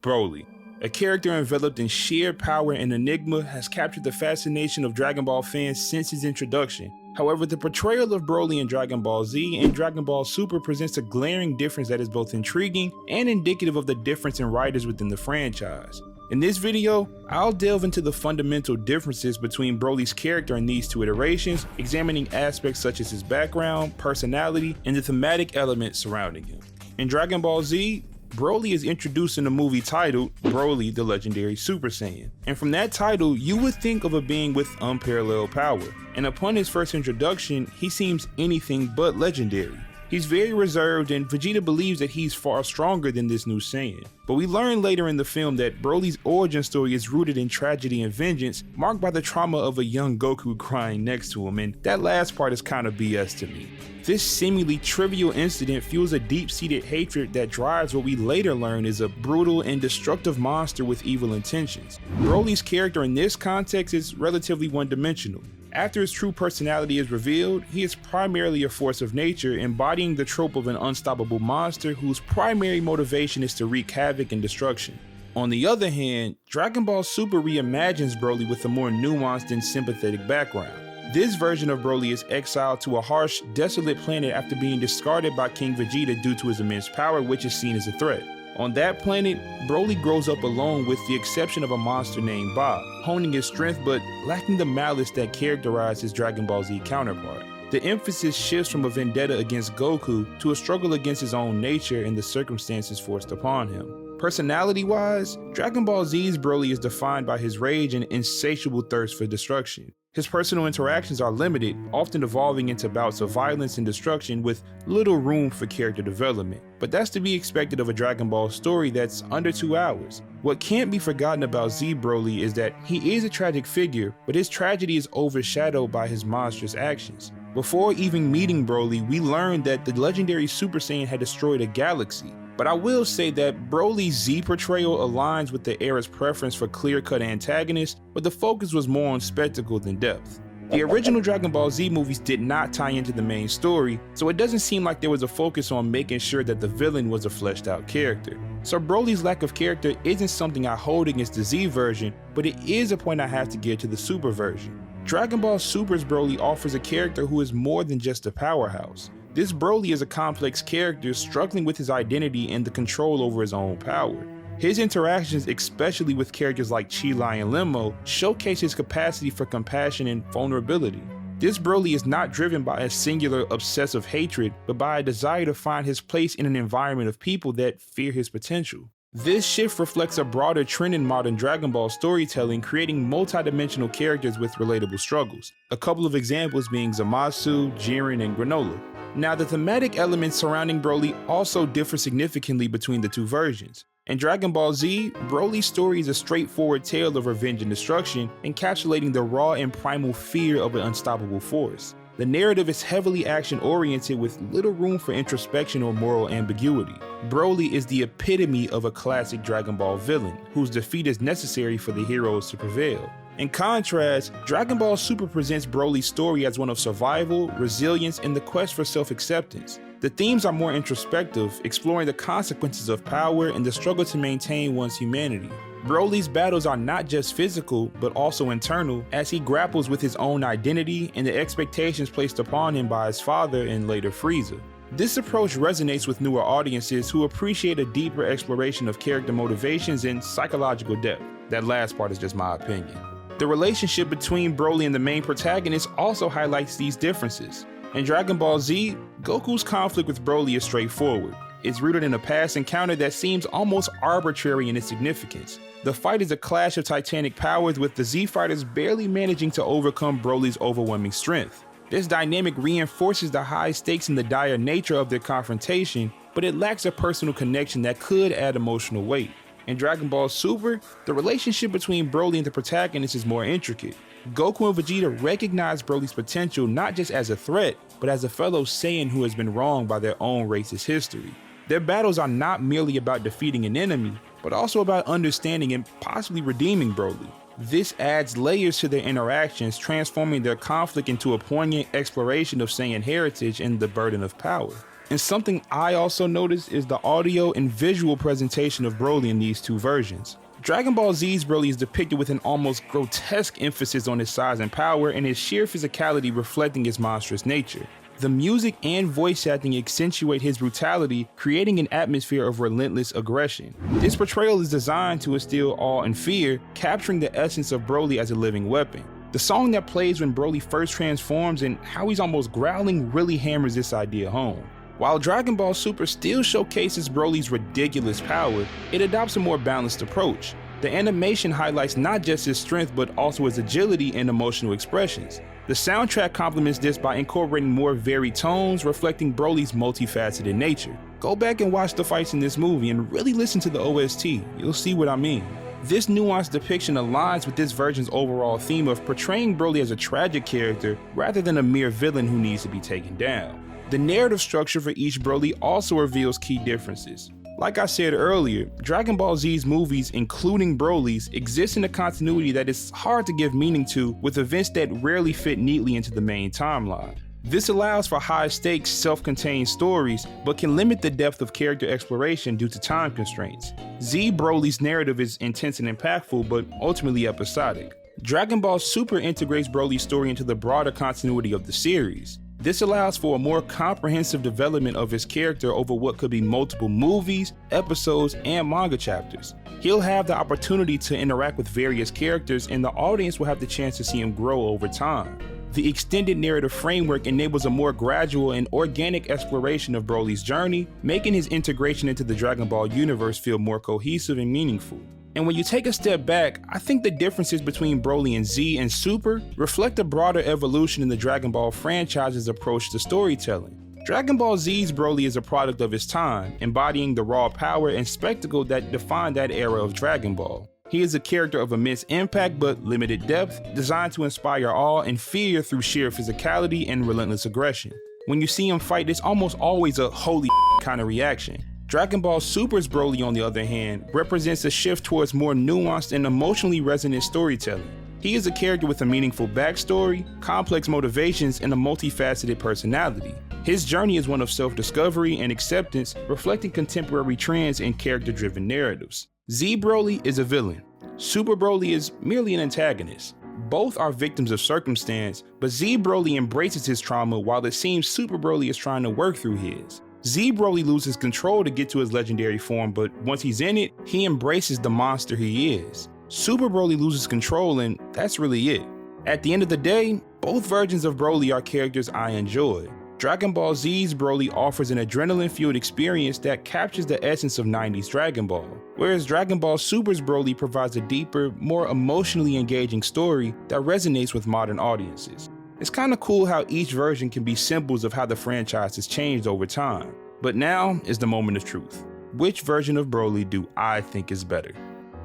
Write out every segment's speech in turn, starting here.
Broly, a character enveloped in sheer power and enigma, has captured the fascination of Dragon Ball fans since its introduction. However, the portrayal of Broly in Dragon Ball Z and Dragon Ball Super presents a glaring difference that is both intriguing and indicative of the difference in writers within the franchise. In this video, I'll delve into the fundamental differences between Broly's character in these two iterations, examining aspects such as his background, personality, and the thematic elements surrounding him. In Dragon Ball Z, Broly is introduced in a movie titled Broly the Legendary Super Saiyan, and from that title you would think of a being with unparalleled power, and upon his first introduction he seems anything but legendary. He's very reserved and Vegeta believes that he's far stronger than this new Saiyan, but we learn later in the film that Broly's origin story is rooted in tragedy and vengeance, marked by the trauma of a young Goku crying next to him, and that last part is kinda BS to me. This seemingly trivial incident fuels a deep-seated hatred that drives what we later learn is a brutal and destructive monster with evil intentions. Broly's character in this context is relatively one-dimensional. After his true personality is revealed, he is primarily a force of nature, embodying the trope of an unstoppable monster whose primary motivation is to wreak havoc and destruction. On the other hand, Dragon Ball Super reimagines Broly with a more nuanced and sympathetic background. This version of Broly is exiled to a harsh, desolate planet after being discarded by King Vegeta due to his immense power, which is seen as a threat. On that planet, Broly grows up alone with the exception of a monster named Ba, honing his strength but lacking the malice that characterized his Dragon Ball Z counterpart. The emphasis shifts from a vendetta against Goku to a struggle against his own nature and the circumstances forced upon him. Personality-wise, Dragon Ball Z's Broly is defined by his rage and insatiable thirst for destruction. His personal interactions are limited, often evolving into bouts of violence and destruction with little room for character development. But that's to be expected of a Dragon Ball story that's under 2 hours. What can't be forgotten about Z Broly is that he is a tragic figure, but his tragedy is overshadowed by his monstrous actions. Before even meeting Broly, we learned that the legendary Super Saiyan had destroyed a galaxy. But I will say that Broly's Z portrayal aligns with the era's preference for clear-cut antagonists, but the focus was more on spectacle than depth. The original Dragon Ball Z movies did not tie into the main story, so it doesn't seem like there was a focus on making sure that the villain was a fleshed-out character. So Broly's lack of character isn't something I hold against the Z version, but it is a point I have to give to the Super version. Dragon Ball Super's Broly offers a character who is more than just a powerhouse. This Broly is a complex character struggling with his identity and the control over his own power. His interactions, especially with characters like Chi-Lai and Lemmo, showcase his capacity for compassion and vulnerability. This Broly is not driven by a singular obsessive hatred, but by a desire to find his place in an environment of people that fear his potential. This shift reflects a broader trend in modern Dragon Ball storytelling, creating multi-dimensional characters with relatable struggles. A couple of examples being Zamasu, Jiren, and Granola. Now, the thematic elements surrounding Broly also differ significantly between the two versions. In Dragon Ball Z, Broly's story is a straightforward tale of revenge and destruction, encapsulating the raw and primal fear of an unstoppable force. The narrative is heavily action-oriented with little room for introspection or moral ambiguity. Broly is the epitome of a classic Dragon Ball villain, whose defeat is necessary for the heroes to prevail. In contrast, Dragon Ball Super presents Broly's story as one of survival, resilience, and the quest for self-acceptance. The themes are more introspective, exploring the consequences of power and the struggle to maintain one's humanity. Broly's battles are not just physical, but also internal, as he grapples with his own identity and the expectations placed upon him by his father and later Frieza. This approach resonates with newer audiences who appreciate a deeper exploration of character motivations and psychological depth. That last part is just my opinion. The relationship between Broly and the main protagonist also highlights these differences. In Dragon Ball Z, Goku's conflict with Broly is straightforward. It's rooted in a past encounter that seems almost arbitrary in its significance. The fight is a clash of titanic powers, with the Z fighters barely managing to overcome Broly's overwhelming strength. This dynamic reinforces the high stakes and the dire nature of their confrontation, but it lacks a personal connection that could add emotional weight. In Dragon Ball Super, the relationship between Broly and the protagonist is more intricate. Goku and Vegeta recognize Broly's potential not just as a threat, but as a fellow Saiyan who has been wronged by their own racist history. Their battles are not merely about defeating an enemy, but also about understanding and possibly redeeming Broly. This adds layers to their interactions, transforming their conflict into a poignant exploration of Saiyan heritage and the burden of power. And something I also noticed is the audio and visual presentation of Broly in these two versions. Dragon Ball Z's Broly is depicted with an almost grotesque emphasis on his size and power and his sheer physicality reflecting his monstrous nature. The music and voice acting accentuate his brutality, creating an atmosphere of relentless aggression. This portrayal is designed to instill awe and fear, capturing the essence of Broly as a living weapon. The song that plays when Broly first transforms and how he's almost growling really hammers this idea home. While Dragon Ball Super still showcases Broly's ridiculous power, it adopts a more balanced approach. The animation highlights not just his strength but also his agility and emotional expressions. The soundtrack complements this by incorporating more varied tones, reflecting Broly's multifaceted nature. Go back and watch the fights in this movie and really listen to the OST, you'll see what I mean. This nuanced depiction aligns with this version's overall theme of portraying Broly as a tragic character rather than a mere villain who needs to be taken down. The narrative structure for each Broly also reveals key differences. Like I said earlier, Dragon Ball Z's movies, including Broly's, exist in a continuity that is hard to give meaning to, with events that rarely fit neatly into the main timeline. This allows for high-stakes, self-contained stories, but can limit the depth of character exploration due to time constraints. Z Broly's narrative is intense and impactful, but ultimately episodic. Dragon Ball Super integrates Broly's story into the broader continuity of the series. This allows for a more comprehensive development of his character over what could be multiple movies, episodes, and manga chapters. He'll have the opportunity to interact with various characters, and the audience will have the chance to see him grow over time. The extended narrative framework enables a more gradual and organic exploration of Broly's journey, making his integration into the Dragon Ball universe feel more cohesive and meaningful. And when you take a step back, I think the differences between Broly and Z and Super reflect a broader evolution in the Dragon Ball franchise's approach to storytelling. Dragon Ball Z's Broly is a product of his time, embodying the raw power and spectacle that defined that era of Dragon Ball. He is a character of immense impact but limited depth, designed to inspire awe and fear through sheer physicality and relentless aggression. When you see him fight, it's almost always a holy kind of reaction. Dragon Ball Super's Broly, on the other hand, represents a shift towards more nuanced and emotionally resonant storytelling. He is a character with a meaningful backstory, complex motivations, and a multifaceted personality. His journey is one of self-discovery and acceptance, reflecting contemporary trends and character-driven narratives. Z Broly is a villain. Super Broly is merely an antagonist. Both are victims of circumstance, but Z Broly embraces his trauma while it seems Super Broly is trying to work through his. Z Broly loses control to get to his legendary form, but once he's in it, he embraces the monster he is. Super Broly loses control, and that's really it. At the end of the day, both versions of Broly are characters I enjoy. Dragon Ball Z's Broly offers an adrenaline-fueled experience that captures the essence of 90s Dragon Ball, whereas Dragon Ball Super's Broly provides a deeper, more emotionally engaging story that resonates with modern audiences. It's kinda cool how each version can be symbols of how the franchise has changed over time. But now is the moment of truth. Which version of Broly do I think is better?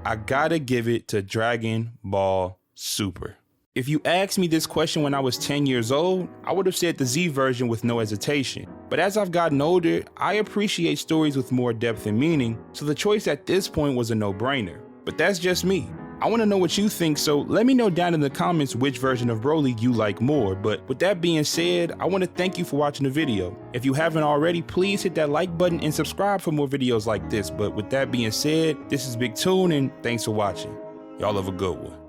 I gotta give it to Dragon Ball Super. If you asked me this question when I was 10 years old, I would have said the Z version with no hesitation. But as I've gotten older, I appreciate stories with more depth and meaning, so the choice at this point was a no-brainer. But that's just me. I want to know what you think, so let me know down in the comments which version of Broly you like more. But with that being said, I want to thank you for watching the video. If you haven't already, please hit that like button and subscribe for more videos like this. But with that being said, this is BigTune, and thanks for watching. Y'all have a good one.